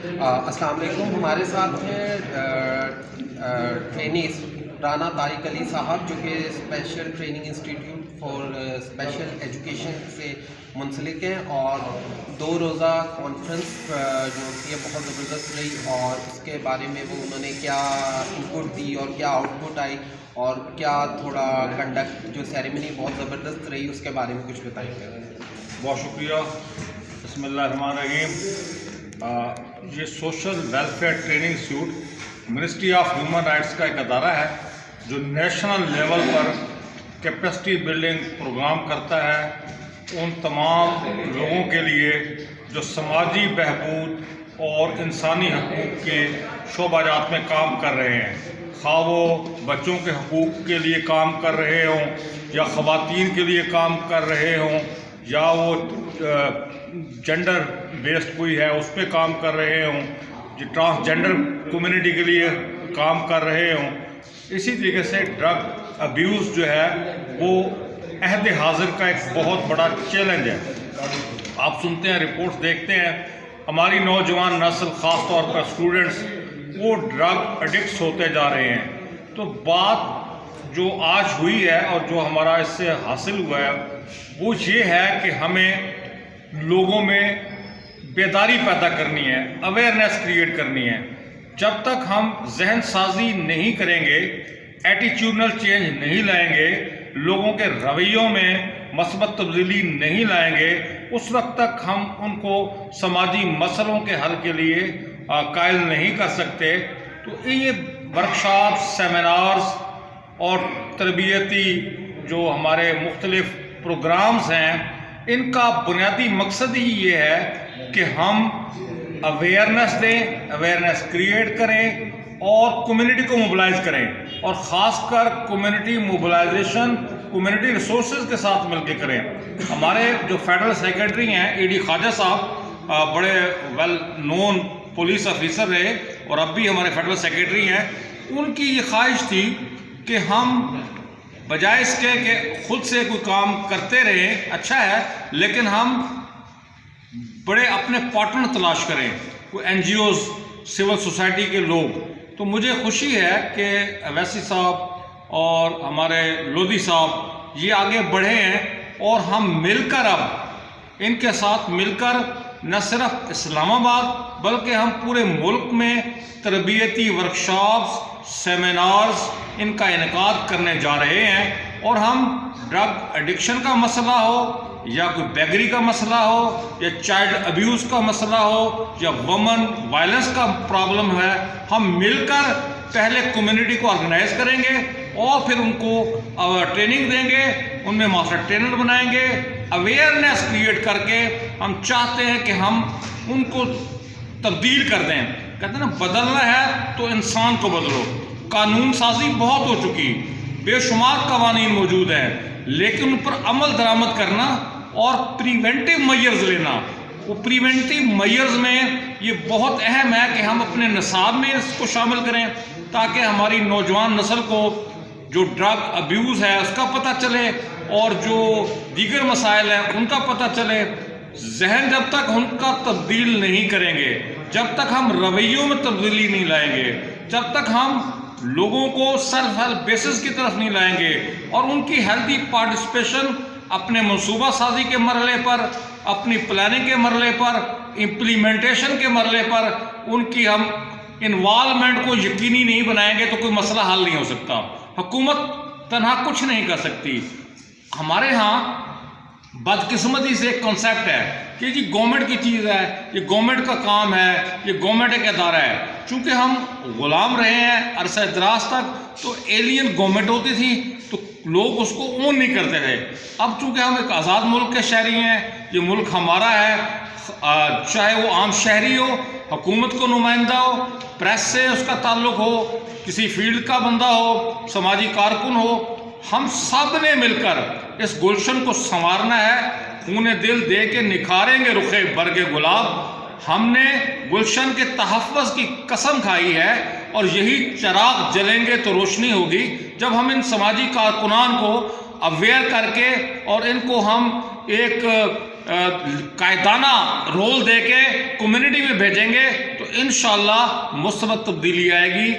السلام علیکم. ہمارے ساتھ ہیں ٹرینیز رانا طارق علی صاحب جو کہ special training institute for special education سے منسلک ہیں، اور 2 روزہ کانفرنس جو کہ بہت زبردست رہی، اور اس کے بارے میں انہوں نے کیا انپٹ دی اور کیا آؤٹ پٹ آئی، اور کیا تھوڑا کنڈکٹ جو سیریمنی بہت زبردست رہی اس کے بارے میں کچھ بتائیں گے. بہت شکریہ. بسم اللہ الرحمن الرحیم. یہ social welfare training institute ministry of human rights کا ایک ادارہ ہے جو نیشنل لیول پر کیپیسٹی بلڈنگ پروگرام کرتا ہے ان تمام لوگوں کے لیے جو سماجی بہبود اور انسانی حقوق کے شعبہ جات میں کام کر رہے ہیں، خواہ وہ بچوں کے حقوق کے لیے کام کر رہے ہوں، یا خواتین کے لیے کام کر رہے ہوں، یا وہ جینڈر بیسڈ کوئی ہے اس پہ کام کر رہے ہوں، جو ٹرانسجینڈر کمیونٹی کے لیے کام کر رہے ہوں. اسی طریقے سے ڈرگ ابیوز جو ہے وہ عہد حاضر کا ایک بہت بڑا چیلنج ہے. آپ سنتے ہیں، رپورٹس دیکھتے ہیں، ہماری نوجوان نسل خاص طور پر اسٹوڈنٹس وہ ڈرگ ایڈکٹس ہوتے جا رہے ہیں. تو بات جو آج ہوئی ہے اور جو ہمارا اس سے حاصل ہوا ہے وہ یہ ہے کہ ہمیں لوگوں میں بیداری پیدا کرنی ہے، اویئرنیس کریٹ کرنی ہے. جب تک ہم ذہن سازی نہیں کریں گے، ایٹیچیوڈنل چینج نہیں لائیں گے، لوگوں کے رویوں میں مثبت تبدیلی نہیں لائیں گے، اس وقت تک ہم ان کو سماجی مسئلوں کے حل کے لیے قائل نہیں کر سکتے. تو یہ ورکشاپ، سیمینارز اور تربیتی جو ہمارے مختلف پروگرامز ہیں، ان کا بنیادی مقصد ہی یہ ہے کہ ہم اویئرنیس دیں، اویئرنیس کریٹ کریں اور کمیونٹی کو موبلائز کریں، اور خاص کر کمیونٹی موبلائزیشن کمیونٹی ریسورسز کے ساتھ مل کے کریں. ہمارے جو فیڈرل سیکرٹری ہیں اے ڈی خواجہ صاحب، بڑے ویل نون پولیس آفیسر رہے اور اب بھی ہمارے فیڈرل سیکرٹری ہیں. ان کی یہ خواہش تھی کہ ہم بجائے اس کے کہ خود سے کوئی کام کرتے رہیں، اچھا ہے، لیکن ہم بڑے اپنے پارٹنر تلاش کریں، کوئی NGOs, civil society کے لوگ. تو مجھے خوشی ہے کہ اویسی صاحب اور ہمارے لودھی صاحب یہ آگے بڑھے ہیں، اور ہم مل کر اب ان کے ساتھ مل کر نہ صرف اسلام آباد بلکہ ہم پورے ملک میں تربیتی ورکشاپس، سیمینارز ان کا انعقاد کرنے جا رہے ہیں. اور ہم ڈرگ ایڈکشن کا مسئلہ ہو، یا کوئی بیگری کا مسئلہ ہو، یا چائلڈ ابیوز کا مسئلہ ہو، یا وومن وائلنس کا پرابلم ہے، ہم مل کر پہلے کمیونٹی کو آرگنائز کریں گے اور پھر ان کو ٹریننگ دیں گے، ان میں ماسٹر ٹرینر بنائیں گے. اویئرنیس کریٹ کر کے ہم چاہتے ہیں کہ ہم ان کو تبدیل کر دیں. کہتے ہیں نا، بدلنا ہے تو انسان کو بدلو. قانون سازی بہت ہو چکی، بے شمار قوانین موجود ہیں، لیکن ان پر عمل درآمد کرنا اور پریونٹیو میئرز لینا، وہ پریونٹیو میئرز میں یہ بہت اہم ہے کہ ہم اپنے نصاب میں اس کو شامل کریں، تاکہ ہماری نوجوان نسل کو جو ڈرگ ابیوز ہے اس کا پتہ چلے، اور جو دیگر مسائل ہیں ان کا پتہ چلے. ذہن جب تک ان کا تبدیل نہیں کریں گے، جب تک ہم رویوں میں تبدیلی نہیں لائیں گے، جب تک ہم لوگوں کو سیلف ہیلپ بیسس کی طرف نہیں لائیں گے، اور ان کی ہیلدی پارٹیسپیشن اپنے منصوبہ سازی کے مرحلے پر، اپنی پلاننگ کے مرحلے پر، امپلیمنٹیشن کے مرحلے پر ان کی ہم انوالومنٹ کو یقینی نہیں بنائیں گے تو کوئی مسئلہ حل نہیں ہو سکتا. حکومت تنہا کچھ نہیں کر سکتی. ہمارے ہاں بدقسمتی سے ایک کنسیپٹ ہے کہ جی گورنمنٹ کی چیز ہے، یہ گورنمنٹ کا کام ہے، یہ گورنمنٹ ایک ادارہ ہے. چونکہ ہم غلام رہے ہیں عرصہ دراز تک، تو ایلین گورنمنٹ ہوتی تھی تو لوگ اس کو اون نہیں کرتے تھے. اب چونکہ ہم ایک آزاد ملک کے شہری ہیں، یہ ملک ہمارا ہے، چاہے وہ عام شہری ہو، حکومت کو نمائندہ ہو، پریس سے اس کا تعلق ہو، کسی فیلڈ کا بندہ ہو، سماجی کارکن ہو، ہم سب نے مل کر اس گلشن کو سنوارنا ہے. خون دل دے کے نکھاریں گے رخ برگ گلاب. ہم نے گلشن کے تحفظ کی قسم کھائی ہے، اور یہی چراغ جلیں گے تو روشنی ہوگی جب ہم ان سماجی کارکنان کو اویئر کر کے اور ان کو ہم ایک قائدانہ رول دے کے کمیونٹی میں بھیجیں گے تو انشاءاللہ مثبت تبدیلی آئے گی.